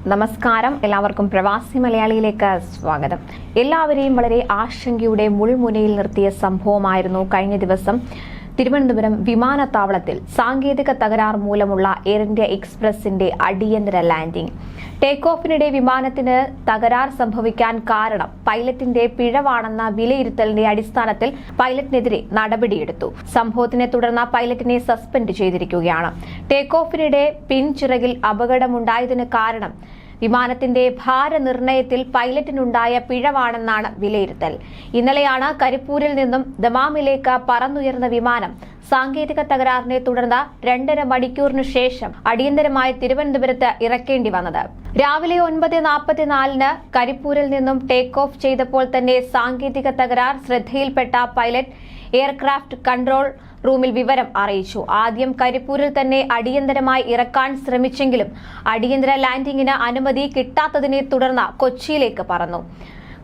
നമസ്കാരം, എല്ലാവർക്കും പ്രവാസി മലയാളിയിലേക്ക് സ്വാഗതം. എല്ലാവരെയും വളരെ ആശങ്കയുടെ മുൾമുനയിൽ നിർത്തിയ സംഭവമായിരുന്നു കഴിഞ്ഞ ദിവസം തിരുവനന്തപുരം വിമാനത്താവളത്തിൽ സാങ്കേതിക തകരാർ മൂലമുള്ള എയർ ഇന്ത്യ എക്സ്പ്രസിന്റെ അടിയന്തര ലാൻഡിംഗ്. ടേക്ക് ഓഫിനിടെ വിമാനത്തിന് തകരാർ സംഭവിക്കാൻ കാരണം പൈലറ്റിന്റെ പിഴവാണെന്ന വിലയിരുത്തലിന്റെ അടിസ്ഥാനത്തിൽ പൈലറ്റിനെതിരെ നടപടിയെടുത്തു. സംഭവത്തിനെ തുടർന്ന് പൈലറ്റിനെ സസ്പെൻഡ് ചെയ്തിരിക്കുകയാണ്. ടേക്ക് ഓഫിനിടെ പിൻചിറകിൽ അപകടമുണ്ടായതിന് കാരണം വിമാനത്തിന്റെ ഭാരനിർണയത്തിൽ പൈലറ്റിനുണ്ടായ പിഴവാണെന്നാണ് വിലയിരുത്തൽ. ഇന്നലെയാണ് കരിപ്പൂരിൽ നിന്നും ദമാമിലേക്ക് പറന്നുയർന്ന വിമാനം സാങ്കേതിക തകരാറിനെ തുടർന്ന് 2.5 മണിക്കൂറിനു ശേഷം അടിയന്തരമായി തിരുവനന്തപുരത്ത് ഇറക്കേണ്ടി വന്നത്. രാവിലെ 9:44 കരിപ്പൂരിൽ നിന്നും ടേക്ക് ഓഫ് ചെയ്തപ്പോൾ തന്നെ സാങ്കേതിക തകരാർ ശ്രദ്ധയിൽപ്പെട്ട പൈലറ്റ് എയർക്രാഫ്റ്റ് കൺട്രോൾ റൂമിൽ വിവരം അറിയിച്ചു. ആദ്യം കരിപ്പൂരിൽ തന്നെ അടിയന്തരമായി ഇറക്കാൻ ശ്രമിച്ചെങ്കിലും അടിയന്തര ലാൻഡിംഗിന് അനുമതി കിട്ടാത്തതിനെ തുടർന്ന് കൊച്ചിയിലേക്ക് പറന്നു.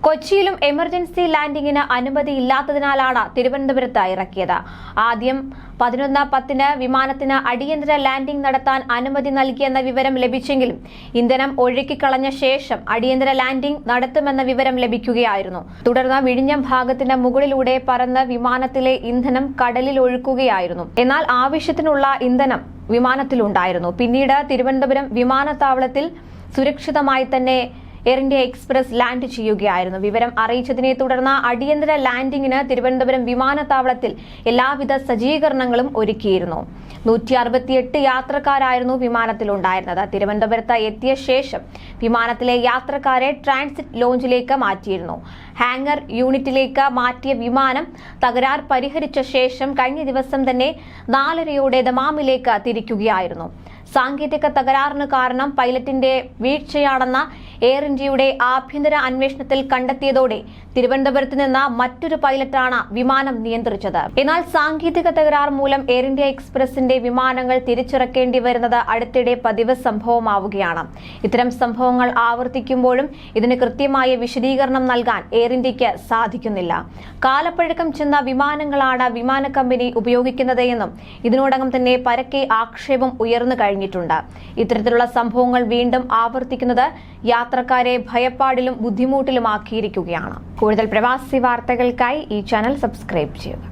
കൊച്ചിയിലും എമർജൻസി ലാൻഡിംഗിന് അനുമതി ഇല്ലാത്തതിനാലാണ് തിരുവനന്തപുരത്ത് ഇറക്കിയത്. ആദ്യം 11:10 വിമാനത്തിന് അടിയന്തര ലാൻഡിംഗ് നടത്താൻ അനുമതി നൽകിയെന്ന വിവരം ലഭിച്ചെങ്കിലും ഇന്ധനം ഒഴുക്കിക്കളഞ്ഞ ശേഷം അടിയന്തര ലാൻഡിംഗ് നടത്തുമെന്ന വിവരം ലഭിക്കുകയായിരുന്നു. തുടർന്ന് വിഴിഞ്ഞം ഭാഗത്തിന് മുകളിലൂടെ പറന്ന് വിമാനത്തിലെ ഇന്ധനം കടലിൽ ഒഴുക്കുകയായിരുന്നു. എന്നാൽ ആവശ്യത്തിനുള്ള ഇന്ധനം വിമാനത്തിലുണ്ടായിരുന്നു. പിന്നീട് തിരുവനന്തപുരം വിമാനത്താവളത്തിൽ സുരക്ഷിതമായി തന്നെ എയർ ഇന്ത്യ എക്സ്പ്രസ് ലാൻഡ് ചെയ്യുകയായിരുന്നു. വിവരം അറിയിച്ചതിനെ തുടർന്ന് അടിയന്തര ലാൻഡിംഗിന് തിരുവനന്തപുരം വിമാനത്താവളത്തിൽ എല്ലാവിധ സജ്ജീകരണങ്ങളും ഒരുക്കിയിരുന്നു. 168 യാത്രക്കാരായിരുന്നു വിമാനത്തിലുണ്ടായിരുന്നത്. തിരുവനന്തപുരത്ത് എത്തിയ ശേഷം വിമാനത്തിലെ യാത്രക്കാരെ ട്രാൻസിറ്റ് ലോഞ്ചിലേക്ക് മാറ്റിയിരുന്നു. ഹാങ്ങർ യൂണിറ്റിലേക്ക് മാറ്റിയ വിമാനം തകരാർ പരിഹരിച്ച ശേഷം കഴിഞ്ഞ ദിവസം തന്നെ 4:30 ദമാമിലേക്ക് തിരിക്കുകയായിരുന്നു. സാങ്കേതിക തകരാറിന് കാരണം പൈലറ്റിന്റെ വീഴ്ചയാണെന്ന എയർ ഇന്ത്യയുടെ ആഭ്യന്തര അന്വേഷണത്തിൽ കണ്ടെത്തിയതോടെ തിരുവനന്തപുരത്ത് നിന്ന് മറ്റൊരു പൈലറ്റാണ് വിമാനം നിയന്ത്രിച്ചത്. എന്നാൽ സാങ്കേതിക തകരാർ മൂലം എയർ ഇന്ത്യ എക്സ്പ്രസിന്റെ വിമാനങ്ങൾ തിരിച്ചിറക്കേണ്ടി വരുന്നത് അടുത്തിടെ പതിവ് സംഭവമാവുകയാണ്. ഇത്തരം സംഭവങ്ങൾ ആവർത്തിക്കുമ്പോഴും ഇതിന് കൃത്യമായ വിശദീകരണം നൽകാൻ എയർ ഇന്ത്യക്ക് സാധിക്കുന്നില്ല. കാലപ്പഴക്കം ചെന്ന വിമാനങ്ങളാണ് വിമാന കമ്പനി ഉപയോഗിക്കുന്നത് എന്നും ഇതിനോടകം തന്നെ പരക്കെ ആക്ഷേപം ഉയർന്നു കഴിഞ്ഞിട്ടുണ്ട്. ഇത്തരത്തിലുള്ള സംഭവങ്ങൾ വീണ്ടും ആവർത്തിക്കുന്നത് യാത്രക്കാരെ ഭയപ്പാടിലും ബുദ്ധിമുട്ടിലുമാക്കിയിരിക്കുകയാണ്. കൂടുതൽ പ്രവാസി വാർത്തകൾക്കായി ഈ ചാനൽ സബ്സ്ക്രൈബ് ചെയ്യുക.